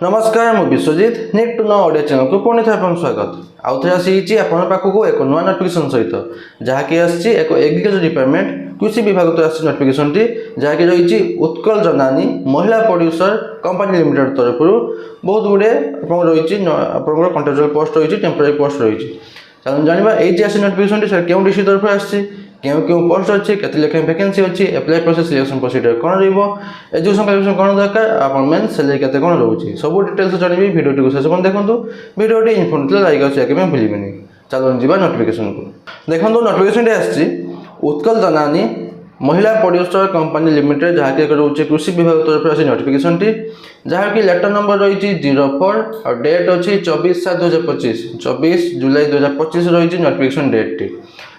नमस्कार मु Vishwajit need to know audio channel को पुणी थे आपन स्वागत आउ थे आसी आपण पाखक एक नुआ नोटिफिकेशन सहित जहाँकि आसी एक एग्रीकल्चर डिपार्टमेंट कृषि विभाग तो आसी नोटिफिकेशन टी जहाँकि रही उत्कल जनानी महिला प्रोड्यूसर कंपनी लिमिटेड तरफ बहुत गुड़े रही कंट्राक्चुअल पोस्ट रही टेम्पोरारी पोस्ट रही जाना ये आसी नोटिफिकेशन टी क्यों डिस्ट्रिक्ट तरफ आसी क्यों क्यों पोस्ट अच्छी केते लेखा वैकेंसी अच्छी एप्लाई प्रोसेस सिलेक्शन प्रोसीजर कौन रही एजुकेशन क्वालिफिकेशन कौन दरकार आप मेन सैलरी केते कौन रोचे सब डिटेल्स जानवी भिडियो को शेष पर्यंत देखो भिडियो इनफर्मेटिव लाइक अच्छे भूलें चलो जी नोटिफिकेशन को देखो नोटिफिकेशन आसी उत्कल जनानी महिला प्रोड्यूसर कंपनी लिमिटेड जहाँकि रोचे कृषि विभाग तरफ आसी नोटिफिकेशन टी जहाँकि लेटर नंबर रही 04 और डेट अच्छी 24/7/2025 24 जुलाई 2025 रही नोटिफिकेशन डेट टी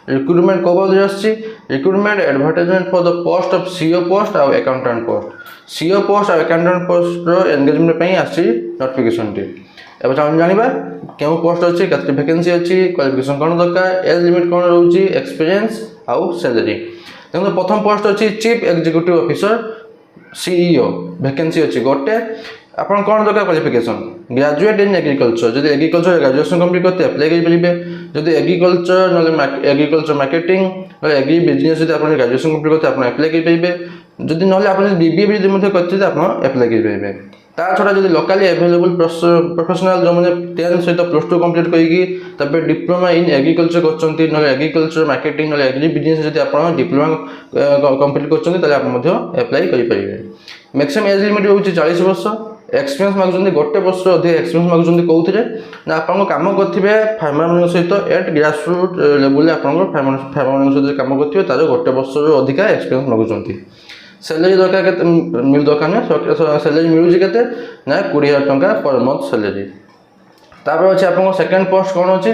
रिक्रुटमेंट कब आसी recruitment advertisement for the post of CO post और अकाउंटेंट पोस्ट सीओ पोस्ट और अकाउंटेंट पोस्ट एंगेजमेंट आसी नोटिफिकेशन टी अब जाना क्यों पोस्ट अच्छी केते वैकेंसी अच्छी क्वालिफिकेशन कौन दरकार एज लिमिट कौन रोचे एक्सपीरियंस आउ सैलरी देखो प्रथम पोस्ट अच्छी chief executive officer CEO vacancy अच्छी गोटे आपन कौन दरकार क्वालिफिकेशन ग्रेजुएट इन एग्रीकल्चर जब एग्रीकल्चर ग्रेजुएशन कंप्लीट करते अप्लाई करेंगे जब एग्रीकल्चर ना एग्रीकल्चर मार्केटिंग एग्री बिजनेस जब आप ग्रेजुएशन कंप्लीट करते आप अप्लाई करेंगे जब ना आप बीबीए भी करते आप अप्लाई करेंगे ता छड़ा जब लोकाली एवेलेबल प्रोफेशनल जो मैंने 10 सहित +2 कंप्लीट करके डिप्लोमा इन एग्रीकल्चर कर एग्रीकल्चर मार्केटिंग ना एग्री बिजनेस जब आप डिप्लोमा कंप्लीट कर अप्लाई करेंगे मैक्सिमम एज लिमिट रोचे 40 वर्ष एक्सपीरियंस मागुंट गोटे वर्ष अधिक एक्सपीरियंस मागुंट कौन ना आप कम करेंगे फार्मर सहित एट ग्रासरूट लेवल आप फार्मर सहित कम करेंगे तार गोटे वर्ष अधिका एक्सपीरियंस मागुंट सैलरी दरकार दरकार ना सैलरी मिलूँ के ना 20,000 टंका पर मंथ सैलरी तापर अच्छे आप सेकेंड पोस्ट कौन अच्छी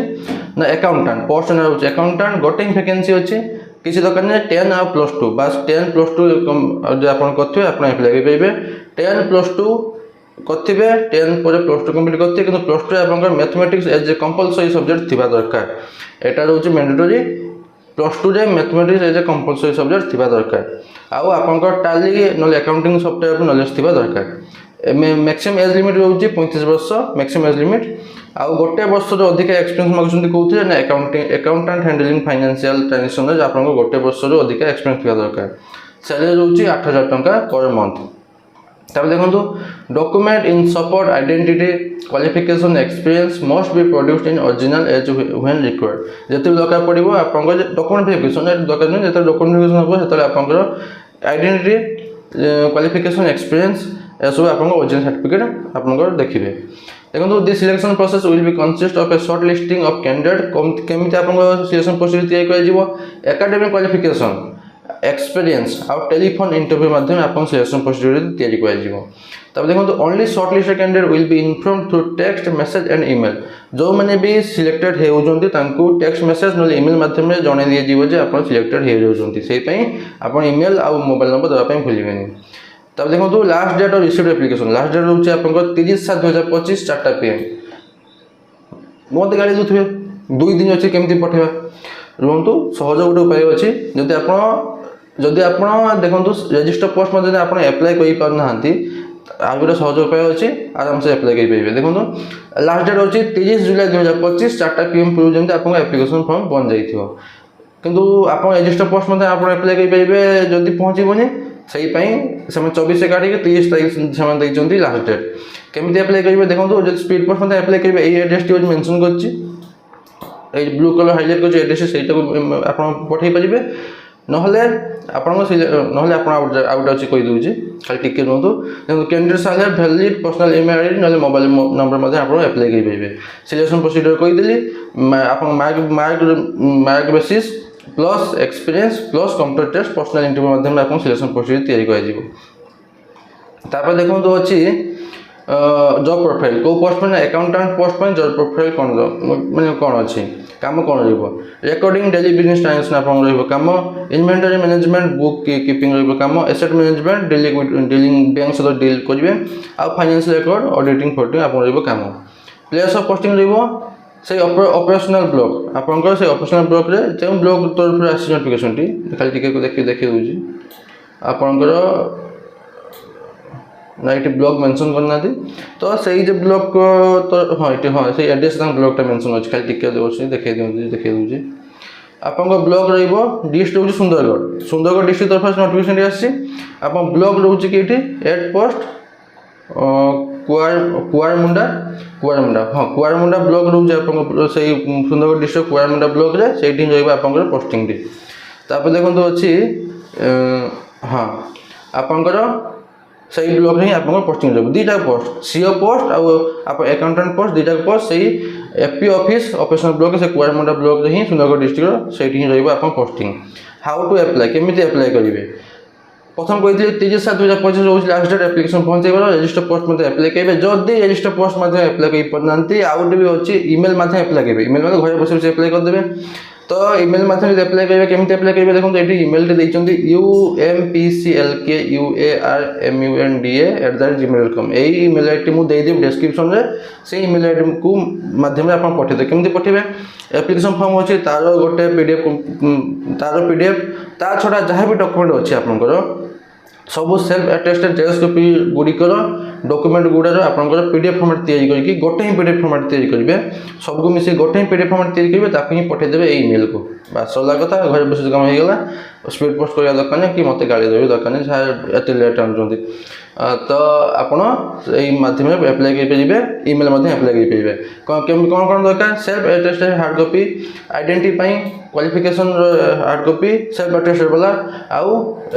ना अकाउंटेंट पोस्ट ना रोचे अकाउंटेंट गोटे वैकेंसी अच्छी किसी दरकार नहीं 10 और +2 बस 10 +2 जो आप करेंगे आप अप्लाई करेंगे 10 +2 करेंगे 10 पर +2 कंप्लीट करते कि +2 आप mathematics as a compulsory subject थी दरकार यहाँ रोचे मैंडेटरी +2 रे mathematics as a compulsory subject थी दरकार आउ आप टाली ना अकाउंटिंग सॉफ्टवेयर नॉलेज थी दरकार मैक्सिमम एज लिमिट रोचे 35 वर्ष मैक्सिमम एज लिमिट आउ गोटे वर्ष अधिक एक्सपीरियंस मागुंट कौन ना अकाउंटेंट हैंडलिंग फाइनेंशियल ट्रांजेक्शन आप गोटे वर्ष अधिक एक्सपीरियंस थी दरकार सैलरी रोचे 8,000 टंका पर मंथ तब देखो document in support identity qualification experience must be produced in original as when required जिते दरकार पड़ो आप डॉक्यूमेंट वेरिफिकेशन दरकार नहीं जो डॉक्यूमेंट वेरिफिकेशन हम जो आप आइडेंटिटी क्वालिफिकेशन एक्सपीरियंस यह सब आप ओरिजिनल सर्टिफिकेट आप देखिए देखो this selection process will be consist of a shortlisting of candidate केमी आप सिलेक्शन प्रोसेस तैयारी एकेडमिक क्वालिफिकेशन एक्सपीरियंस आउ टेलीफोन इंटरव्यू माध्यम आप सिलेक्शन प्रोसीजर तैयारी तब देखो only shortlisted candidate will be informed through text message and email जो मैंने भी सिलेक्टेड होती टेक्स्ट मेसेज ना ईमेल माध्यम जन दिए आप सिलेक्टेड होती आप ईमेल आउ मोबाइल नंबर देवाई भूलें तब देखो last date of received application last date रोचे आप 30/7/2025 4टा PM मत गाड़ी दूसरे 2 दिन अच्छे केमी पठेवा रुहतु सहज गोटे उपाय अच्छी जदि आप देखो रजिस्टर पोस्ट में आप एप्लाई कर पारना आज गोटे सहज उपाय अच्छी आराम से एप्लाई करेंगे देखो लास्ट डेट अच्छी 30 जुलाई 2025 4टा PM पूर्व जमी आप एप्लिकेशन फॉर्म बन जाइए किंतु आप रजिस्टर पोस्ट में आप एप्लाई करेंगे जदि पहुँचबनी से 24 से काटिक 30 तारीख से लास्ट डेट केमी अप्लाई करेंगे देखो जो स्पीड पोस्ट में अप्लाई करेंगे ये एड्रेस टी मेंशन कर ब्लू कलर हाइलाइट कर एड्रेस से आप पठे पारे नहले आउट अच्छी कहीदे खाली टिके रुहतु कैंडिडेट सारे वैलिड पर्सनल ईमेल आईडी ना मोबाइल नंबर आप अप्लाई करेंगे सिलेक्शन प्रोसीजर कहीदेली आप mark basis plus experience plus computer test personal interview माध्यम आप सिलेक्शन प्रोसीजर तैयारी कर देखो अच्छी जॉब प्रोफाइल कौ पोस्ट में अकाउंटेंट पोस्ट में जॉब प्रोफाइल कौन मैंने कौन अच्छी काम कौन रेकॉर्डिंग डेली बिजनेस ट्रांजेक्शन आप कम इन्वेंटरी मैनेजमेंट बुक कीपिंग कम एसेट मैनेजमेंट डीलिंग बैंक सहित डील करेंगे आ फाइनेंशियल रिकॉर्ड ऑडिटिंग फोटिंग आप कम प्लेस ऑफ पोस्टिंग से ऑपरेशनल ब्लॉक आपंकर से ऑपरेशनल ब्लॉक रे जो ब्लॉक तरफ आसी नोटिफिकेशन टी खाली टिके देखिए दूसरी आपंकर ना ये ब्लॉक मेंशन करना तो सही जो ब्लॉक तो हाँ ये हाँ से एड्रेस ब्लॉकटा मेंशन अच्छे खाली टिके देखा दूसरी आपन ब्लॉक डिस्ट्रिक्ट हूँ सुंदरगढ़ डिस्ट्रिक्ट तरफ नोटिफिकेशन आसी आप ब्लॉक रोचे कि एट पोस्ट कुआरमुंडा हाँ कुआरमुंडा ब्लॉक रोचे आप सुंदरगढ़ डिस्ट्रिक्ट कुआरमुंडा ब्लॉक रे से आप पोस्टिंग तापर देखो अच्छी हाँ आपंकर सही ब्लॉक ही आप पोस्टिंग रही दुईटा पोस्ट सीओ पोस्ट आप अकाउंटेंट पोस्ट दुईटा पोस्ट सही एपी ऑफिस ऑपरेशनल ब्लॉक से कुआरमुंडा ब्लॉक ही सुंदरगढ़ डिस्ट्रिक्ट से रही पोस्टिंग हाउ टू एप्लाई केमी एप्लाई करेंगे प्रथम कही 30/7/2025 रोज लास्ट डेट एप्लिकेशन पहुँचे रजिस्टर पोस्ट मध्य एप्लाई करेंगे जदि रजिस्टर पोस्ट मध्य एप्लाई कर पारे आउ गोटे भी अच्छी इमेल मध्य एप्लाई करेंगे इमेल मतलब घर बस बस एप्लाई करदे तो इमेल मध्यम एप्लाई करेंगे केमी एप्लाई करेंगे देखो ये इमेल देते umpclkUARMUNDA@gmail.com यही इमेल आई डी मुझे देदेवी डिस्क्रिप्शन में से इमेल आई डी को मध्यम आप पठेदे केमी पठेबे एप्लिकेशन फॉर्म अच्छे तार गोटे पीडीएफ ता छड़ा जहाँ भी डॉक्यूमेंट अच्छे आपंकर सब सेल्फ अटेस्टेड जेरॉक्स कॉपी गुड़िकर डॉक्यूमेंट गुड़ार आपंकर पीडीएफ फॉर्मेट तैयारी करके गोटे ही पीडीएफ फॉर्मेट तैयारी करेंगे सबको मिसे गोटे ही पीडीएफ फॉर्मेट तैयारी करेंगे ताकि ही पठेदेवे ईमेल को बस सरला कथा घर बस काम होगा स्पीड पोस्ट करवा दरकार कि मत गाड़ी देवे दरकार नहीं सारे एत लेट आनुंट तो आपड़ मध्यम एप्लाई करेंगे इमेल एप्लाई करेंगे कौन कौन दरकार self attested hard copy identity qualification hard copy self attested वाला आउ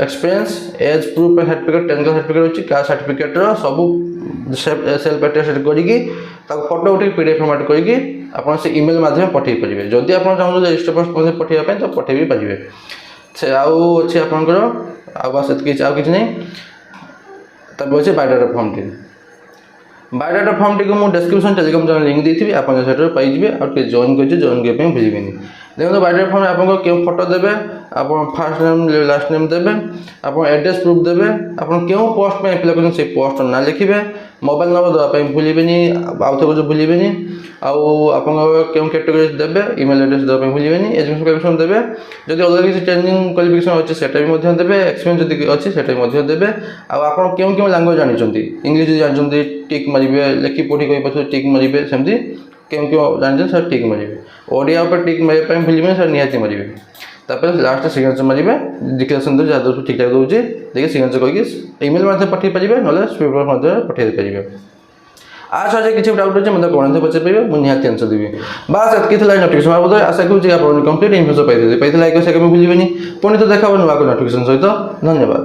experience age proof certificate technical certificate अच्छी कास्ट सर्टिफिकेट सब सेल्फ अटेस्टेड करके फोटो उठे पीडीएफ फॉर्मेट करके आप इमेल मध्यम पठे पारे जदि आप चाहते रजिस्टर पोस्ट पठेगा तो पठे भी पारे से आउ अच्छे आपंकर बस किसी नहीं तब अच्छे biodata form T biodata form T को मुझे डिस्क्रिप्शन टेलीग्राम चैनल लिंक देती आप पाइबे और जॉइन कर जॉइन करने भूलें देखो बायोडाटा फॉर्म आपको क्यों फोटो देवे आप फास्ट नेम लास्ट नेम देवे आप एड्रेस प्रूफ देवे आप क्यों पोस्ट में एप्लाई कर पोस्ट ना लिखे मोबाइल नंबर देवाई भूलें आउ थे भूलें आप क्यों कैटेगरी देवे इमेल एड्रेस देवाई भूलें एजुकेशन क्वालिफिकेशन देवे जब अलग किसी ट्रेनिंग क्वालिफिकेशन अच्छे से भी देवे एक्सपीरियंस जब अच्छी से देवे आप क्यों क्यों लैंग्वेज जानते इंग्लीश जानते टिक मारे लिखि पढ़ी कही टिक मारे सेमती क्यों क्यों जानते सर टिक मारे ओडिया पर टिक मारे भूलें सर निहाती मारे तापर लास्ट सिग्नेचर मारे डिक्लेरेशन दे जहाँ ठीक ठाक दूसरी देखिए सिग्नेचर करके इमेल पठे पारे ना स्पीड पोस्ट पठे पारे आज आज किसी डाउट अच्छे मतलब कौन पचार पारे मुझे निहाती आंसर देवी बस एतकी नोटिफिकेशन बाबद आशा करूँ आप कम्प्लीट इनफर्मेशन पाई लाइक शेयर करने भूलें पुणी तो देखा नुआ नोटिफिकेशन सहित धन्यवाद।